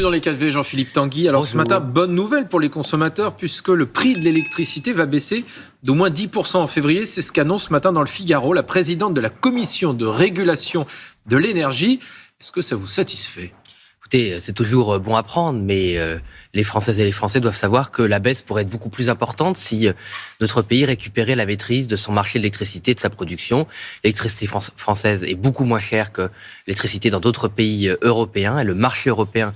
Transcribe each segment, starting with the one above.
dans les 4V, Jean-Philippe Tanguy. Alors ce matin, bonne nouvelle pour les consommateurs puisque le prix de l'électricité va baisser d'au moins 10% en février. C'est ce qu'annonce ce matin dans le Figaro la présidente de la commission de régulation de l'énergie. Est-ce que ça vous satisfait ? Écoutez, c'est toujours bon à prendre, mais les Françaises et les Français doivent savoir que la baisse pourrait être beaucoup plus importante si notre pays récupérait la maîtrise de son marché de l'électricité, de sa production. L'électricité française est beaucoup moins chère que l'électricité dans d'autres pays européens. Et le marché européen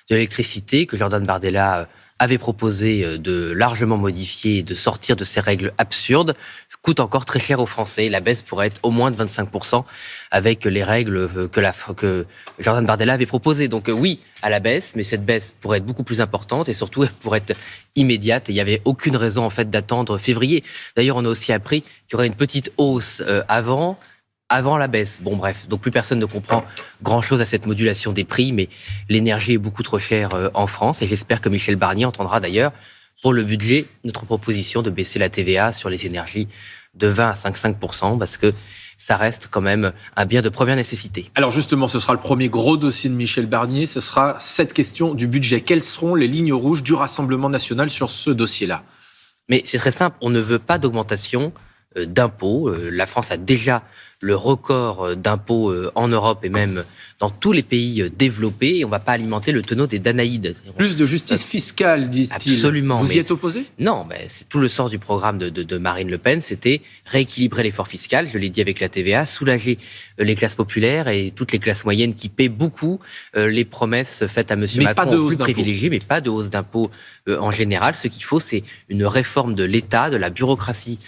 de l'électricité, que Jordan Bardella avait proposé de largement modifier et de sortir de ces règles absurdes, coûte encore très cher aux Français. La baisse pourrait être au moins de 25% avec les règles que Jordan Bardella avait proposées. Donc oui, à la baisse, mais cette baisse pourrait être beaucoup plus importante et surtout elle pourrait être immédiate. Et il n'y avait aucune raison en fait d'attendre février. D'ailleurs, on a aussi appris qu'il y aurait une petite hausse avant la baisse. Bon bref, donc plus personne ne comprend grand-chose à cette modulation des prix, mais l'énergie est beaucoup trop chère en France et j'espère que Michel Barnier entendra d'ailleurs pour le budget notre proposition de baisser la TVA sur les énergies de 20 à 5% parce que ça reste quand même un bien de première nécessité. Alors justement, ce sera le premier gros dossier de Michel Barnier, ce sera cette question du budget. Quelles seront les lignes rouges du Rassemblement national sur ce dossier-là ? Mais c'est très simple, on ne veut pas d'augmentation d'impôts. La France a déjà le record d'impôts en Europe et même dans tous les pays développés. Et on ne va pas alimenter le tonneau des Danaïdes. Plus de justice fiscale, disent-ils. Absolument. Vous y êtes opposé ? Non, c'est tout le sens du programme de Marine Le Pen. C'était rééquilibrer l'effort fiscal, je l'ai dit avec la TVA, soulager les classes populaires et toutes les classes moyennes qui paient beaucoup les promesses faites à M. Macron, plus privilégiées, mais pas de hausse d'impôts en général. Ce qu'il faut, c'est une réforme de l'État, de la bureaucratie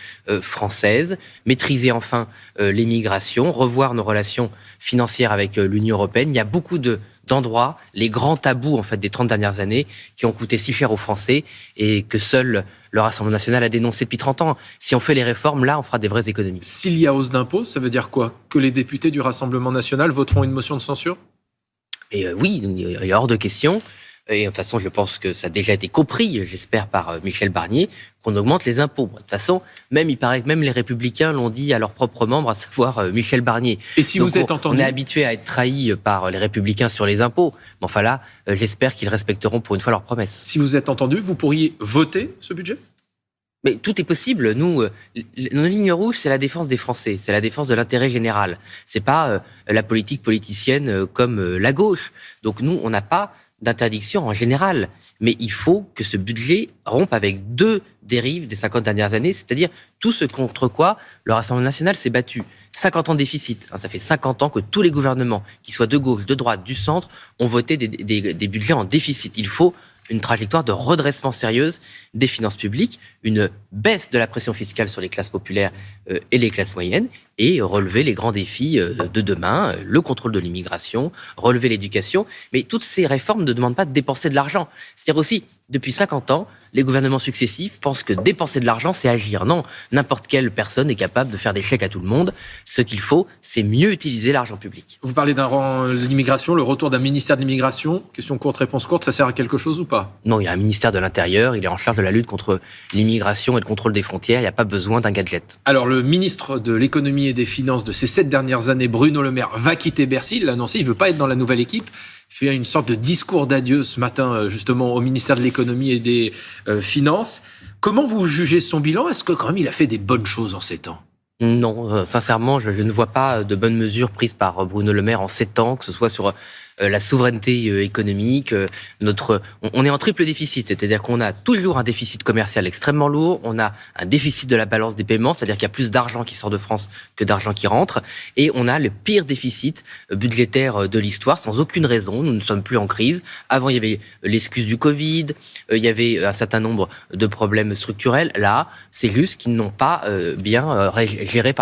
française, maîtriser enfin l'immigration, revoir nos relations financières avec l'Union européenne. Il y a beaucoup d'endroits, les grands tabous en fait des 30 dernières années qui ont coûté si cher aux Français et que seul le Rassemblement national a dénoncé depuis 30 ans. Si on fait les réformes, là, on fera des vraies économies. S'il y a hausse d'impôts, ça veut dire quoi ? Que les députés du Rassemblement national voteront une motion de censure ? Et oui, il est hors de question. Et de toute façon, je pense que ça a déjà été compris, j'espère, par Michel Barnier, qu'on augmente les impôts. De toute façon, il paraît que même les Républicains l'ont dit à leurs propres membres, à savoir Michel Barnier. Et si donc vous êtes entendu... On est habitué à être trahi par les Républicains sur les impôts. Mais enfin là, j'espère qu'ils respecteront pour une fois leurs promesses. Si vous êtes entendu, vous pourriez voter ce budget ? Mais tout est possible. Nous, nos lignes rouges, c'est la défense des Français, c'est la défense de l'intérêt général. C'est pas la politique politicienne comme la gauche. Donc nous, on n'a pas d'interdiction en général. Mais il faut que ce budget rompe avec deux dérives des 50 dernières années, c'est-à-dire tout ce contre quoi le Rassemblement national s'est battu. 50 ans de déficit. Ça fait 50 ans que tous les gouvernements, qu'ils soient de gauche, de droite, du centre, ont voté des budgets en déficit. Il faut une trajectoire de redressement sérieuse des finances publiques, une baisse de la pression fiscale sur les classes populaires et les classes moyennes, et relever les grands défis de demain, le contrôle de l'immigration, relever l'éducation. Mais toutes ces réformes ne demandent pas de dépenser de l'argent. C'est-à-dire aussi, depuis 50 ans, les gouvernements successifs pensent que dépenser de l'argent, c'est agir. Non, n'importe quelle personne est capable de faire des chèques à tout le monde. Ce qu'il faut, c'est mieux utiliser l'argent public. Vous parlez de l'immigration, le retour d'un ministère de l'immigration. Question courte, réponse courte, ça sert à quelque chose ou pas ? Non, il y a un ministère de l'Intérieur, il est en charge de la lutte contre l'immigration et le contrôle des frontières. Il n'y a pas besoin d'un gadget. Alors, le ministre de l'économie et des finances de ces 7 dernières années, Bruno Le Maire, va quitter Bercy. Il l'a annoncé, il ne veut pas être dans la nouvelle équipe. Il fait une sorte de discours d'adieu ce matin, justement, au ministère de l'économie et des finances. Comment vous jugez son bilan ? Est-ce que quand même il a fait des bonnes choses en 7 ans ? Non, sincèrement, je ne vois pas de bonnes mesures prises par Bruno Le Maire en 7 ans, que ce soit sur la souveraineté économique. On est en triple déficit, c'est-à-dire qu'on a toujours un déficit commercial extrêmement lourd, on a un déficit de la balance des paiements, c'est-à-dire qu'il y a plus d'argent qui sort de France que d'argent qui rentre, et on a le pire déficit budgétaire de l'histoire, sans aucune raison. Nous ne sommes plus en crise. Avant, il y avait l'excuse du Covid, il y avait un certain nombre de problèmes structurels. Là, c'est juste qu'ils n'ont pas bien géré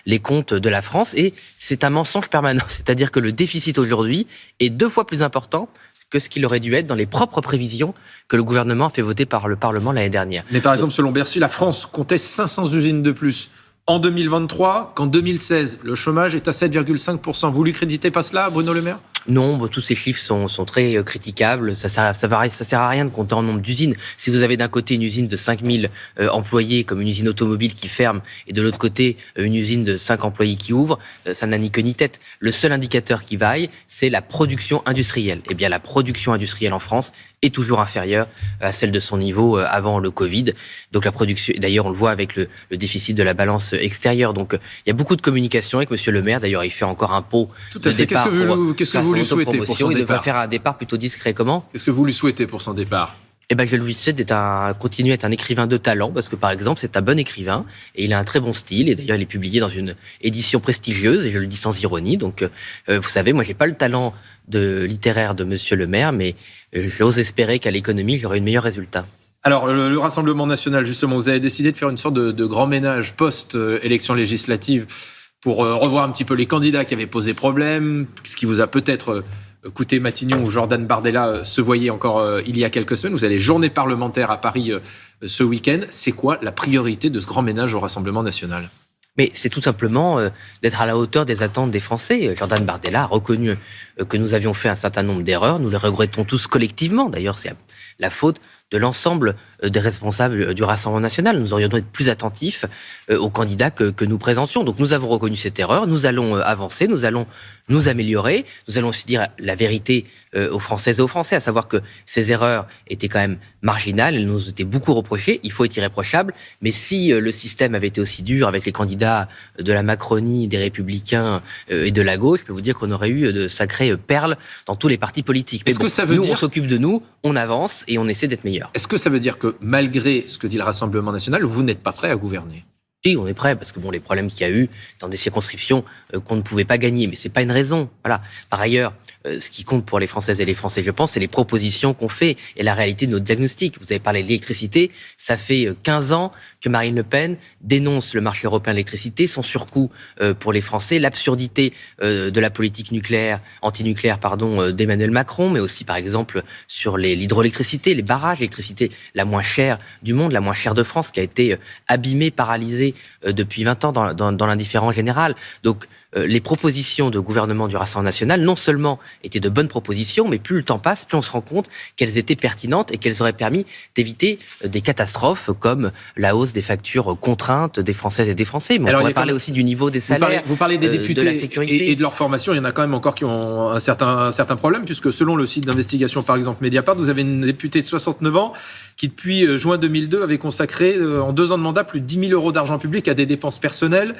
les comptes de la France, et c'est un mensonge permanent. C'est-à-dire que le déficit aujourd'hui est 2 fois plus important que ce qu'il aurait dû être dans les propres prévisions que le gouvernement a fait voter par le Parlement l'année dernière. Mais par exemple, selon Bercy, la France comptait 500 usines de plus en 2023 qu'en 2016. Le chômage est à 7,5%. Vous lui créditez pas cela, Bruno Le Maire ? Non, tous ces chiffres sont très critiquables. Ça sert à rien de compter en nombre d'usines. Si vous avez d'un côté une usine de 5000 employés, comme une usine automobile qui ferme, et de l'autre côté une usine de 5 employés qui ouvre, ça n'a ni queue ni tête. Le seul indicateur qui vaille, c'est la production industrielle. Eh bien, la production industrielle en France est toujours inférieure à celle de son niveau avant le Covid. Donc la production, d'ailleurs on le voit avec le déficit de la balance extérieure. Donc il y a beaucoup de communication avec Monsieur le maire. D'ailleurs il fait encore un pot de départ. Qu'est-ce que vous lui souhaitez pour son départ ? Il devrait départ ? faire un départ plutôt discret. Comment ? Qu'est-ce que vous lui souhaitez pour son départ ? Eh ben, je lui souhaite continuer à être un écrivain de talent, parce que par exemple, c'est un bon écrivain et il a un très bon style. Et d'ailleurs, il est publié dans une édition prestigieuse, et je le dis sans ironie. Donc, vous savez, moi, j'ai pas le talent littéraire de Monsieur le maire, mais j'ose espérer qu'à l'économie, j'aurai un meilleur résultat. Alors, le Rassemblement national, justement, vous avez décidé de faire une sorte de grand ménage post-élection législative pour revoir un petit peu les candidats qui avaient posé problème, ce qui vous a peut-être coûté Matignon, où Jordan Bardella se voyait encore il y a quelques semaines. Vous avez journée parlementaire à Paris ce week-end. C'est quoi la priorité de ce grand ménage au Rassemblement national ? Mais c'est tout simplement d'être à la hauteur des attentes des Français. Jordan Bardella a reconnu que nous avions fait un certain nombre d'erreurs. Nous les regrettons tous collectivement. D'ailleurs, c'est la faute de l'ensemble des responsables du Rassemblement national. Nous aurions dû être plus attentifs aux candidats que nous présentions. Donc nous avons reconnu cette erreur, nous allons avancer, nous allons nous améliorer, nous allons aussi dire la vérité aux Françaises et aux Français, à savoir que ces erreurs étaient quand même marginales, elles nous étaient beaucoup reprochées, il faut être irréprochable, mais si le système avait été aussi dur avec les candidats de la Macronie, des Républicains et de la gauche, je peux vous dire qu'on aurait eu de sacrées perles dans tous les partis politiques. Mais que ça veut dire... on s'occupe de nous, on avance et on essaie d'être meilleur. Est-ce que ça veut dire que malgré ce que dit le Rassemblement national, vous n'êtes pas prêt à gouverner ? Si, on est prêt, parce que les problèmes qu'il y a eu dans des circonscriptions qu'on ne pouvait pas gagner, mais c'est pas une raison. Voilà. Par ailleurs, ce qui compte pour les Françaises et les Français, je pense, c'est les propositions qu'on fait et la réalité de notre diagnostic. Vous avez parlé de l'électricité, ça fait 15 ans que Marine Le Pen dénonce le marché européen de l'électricité, son surcoût pour les Français, l'absurdité de la politique antinucléaire d'Emmanuel Macron, mais aussi par exemple sur l'hydroélectricité, les barrages, l'électricité la moins chère du monde, la moins chère de France, qui a été abîmée, paralysée depuis 20 ans dans l'indifférence générale. Donc les propositions de gouvernement du Rassemblement national, non seulement étaient de bonnes propositions, mais plus le temps passe, plus on se rend compte qu'elles étaient pertinentes et qu'elles auraient permis d'éviter des catastrophes comme la hausse des factures contraintes des Françaises et des Français. Mais on pourrait parler aussi du niveau des salaires, vous parlez des députés de la sécurité. Et de leur formation. Il y en a quand même encore qui ont un certain problème, puisque selon le site d'investigation, par exemple Mediapart, vous avez une députée de 69 ans qui, depuis juin 2002, avait consacré en 2 ans de mandat plus de 10 000 euros d'argent public à des dépenses personnelles.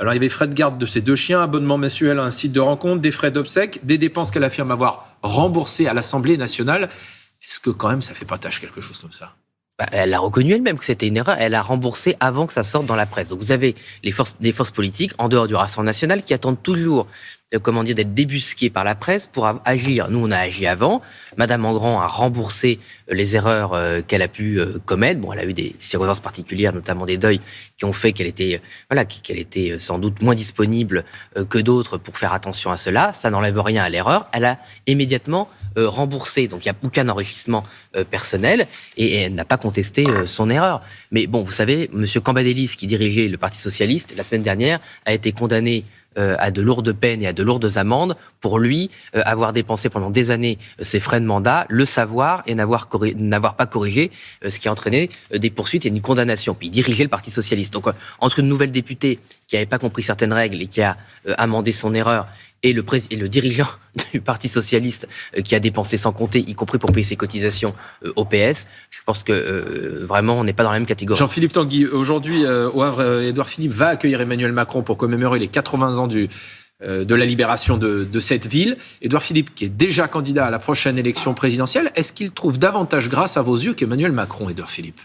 Alors, il y avait frais de garde de ses 2 chiens, abonnement mensuel à un site de rencontre, des frais d'obsèques, des dépenses qu'elle affirme avoir remboursées à l'Assemblée nationale. Est-ce que quand même ça fait pas tâche quelque chose comme ça ? Elle a reconnu elle-même que c'était une erreur. Elle a remboursé avant que ça sorte dans la presse. Donc vous avez des forces politiques en dehors du Rassemblement national qui attendent toujours d'être débusquées par la presse pour agir. Nous, on a agi avant. Madame Engrand a remboursé les erreurs qu'elle a pu commettre. Bon, elle a eu des circonstances particulières, notamment des deuils, qui ont fait qu'elle était sans doute moins disponible que d'autres pour faire attention à cela. Ça n'enlève rien à l'erreur. Elle a immédiatement remboursé. Donc, il n'y a aucun enrichissement personnel et elle n'a pas contesté son erreur. Mais bon, vous savez, M. Cambadélis, qui dirigeait le Parti socialiste, la semaine dernière, a été condamné à de lourdes peines et à de lourdes amendes pour lui avoir dépensé pendant des années ses frais de mandat, le savoir et n'avoir pas corrigé, ce qui a entraîné des poursuites et une condamnation. Puis il dirigeait le Parti socialiste. Donc entre une nouvelle députée qui n'avait pas compris certaines règles et qui a amendé son erreur et le dirigeant du Parti socialiste qui a dépensé sans compter, y compris pour payer ses cotisations au PS, je pense que vraiment on n'est pas dans la même catégorie. Jean-Philippe Tanguy, aujourd'hui au Havre, Édouard Philippe va accueillir Emmanuel Macron pour commémorer les 80 ans de la libération de cette ville. Édouard Philippe, qui est déjà candidat à la prochaine élection présidentielle, est-ce qu'il trouve davantage grâce à vos yeux qu'Emmanuel Macron, Édouard Philippe ?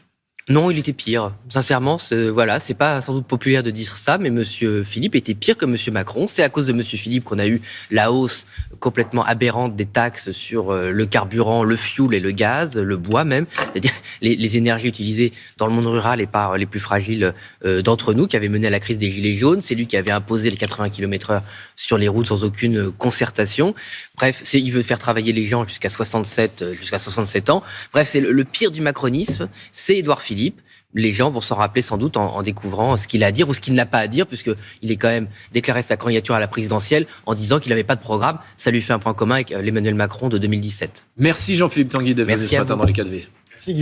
Non, il était pire. Sincèrement, c'est pas sans doute populaire de dire ça, mais Monsieur Philippe était pire que Monsieur Macron. C'est à cause de Monsieur Philippe qu'on a eu la hausse complètement aberrante des taxes sur le carburant, le fioul et le gaz, le bois même, c'est-à-dire les énergies utilisées dans le monde rural et par les plus fragiles d'entre nous, qui avaient mené à la crise des Gilets jaunes. C'est lui qui avait imposé les 80 km/h sur les routes sans aucune concertation. Bref, il veut faire travailler les gens jusqu'à 67 ans. Bref, c'est le pire du macronisme, c'est Édouard Philippe. les gens vont s'en rappeler sans doute en découvrant ce qu'il a à dire ou ce qu'il n'a pas à dire, puisqu'il est quand même déclaré sa candidature à la présidentielle en disant qu'il n'avait pas de programme. Ça lui fait un point commun avec l'Emmanuel Macron de 2017. Merci Jean-Philippe Tanguy d'être venu ce matin dans les 4V. Merci Guillaume.